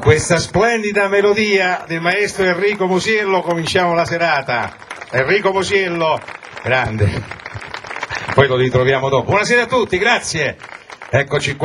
questa splendida melodia del maestro Enrico Musiello cominciamo la serata. Enrico Musiello, grande. Poi lo ritroviamo dopo. Buonasera a tutti, grazie. Eccoci qua.